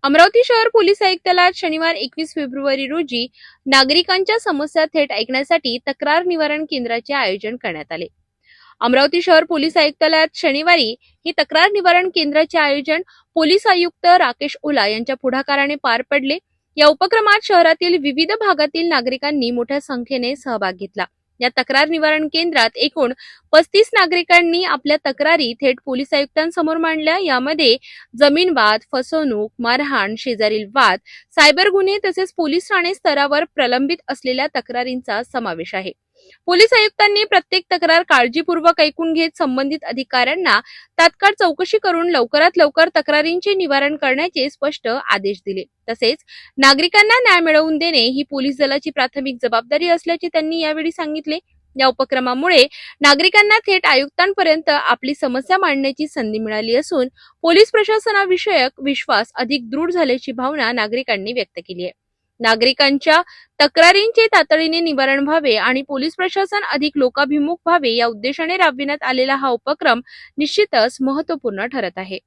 अमरावती शहर पोलीस आयुक्तालयात शनिवार 21 फेब्रुवारी रोजी नागरिकांच्या समस्या थेट ऐकण्यासाठी तक्रार निवारण केंद्राचे आयोजन करण्यात आले। अमरावती शहर पोलीस आयुक्तालयात शनिवारी ही तक्रार निवारण केंद्राचे आयोजन पोलीस आयुक्त राकेश ओला यांच्या पुढाकाराने पार पडले। या उपक्रमात शहरातील विविध भागातील नागरिकांनी मोठ्या संख्येने सहभाग घेतला। या तक्रार निवारण केंद्रात एकूण 35 नागरिकांनी आपल्या तक्रारी थेट पोलीस आयुक्तांसमोर मांडल्या। यामध्ये जमीन वाद, फसवणूक, मारहाण, शेजारील वाद, सायबर गुन्हे तसेच पोलीस ठाणे स्तरावर प्रलंबित असलेल्या तक्रारींचा समावेश आहे। पोलीस आयुक्तांनी प्रत्येक तक्रार काळजीपूर्वक ऐकून घेत संबंधित अधिकाऱ्यांना तात्काळ चौकशी करून लवकरात लवकर तक्रारींचे निवारण करण्याचे स्पष्ट आदेश दिले। तसेच नागरिकांना न्याय मिळवून देणे ही पोलीस दलाची प्राथमिक जबाबदारी असल्याचे त्यांनी यावेळी सांगितले। या उपक्रमामुळे नागरिकांना थेट आयुक्तांपर्यंत आपली समस्या मांडण्याची संधी मिळाली असून पोलीस प्रशासनाविषयक विश्वास अधिक दृढ झाल्याची भावना नागरिकांनी व्यक्त केली आहे। नागरिकांच्या तक्रारींचे तातडीने निवारण व्हावे आणि पोलीस प्रशासन अधिक लोकाभिमुख व्हावे या उद्देशाने राबविण्यात आलेला हा उपक्रम निश्चितच महत्त्वपूर्ण ठरत आहे।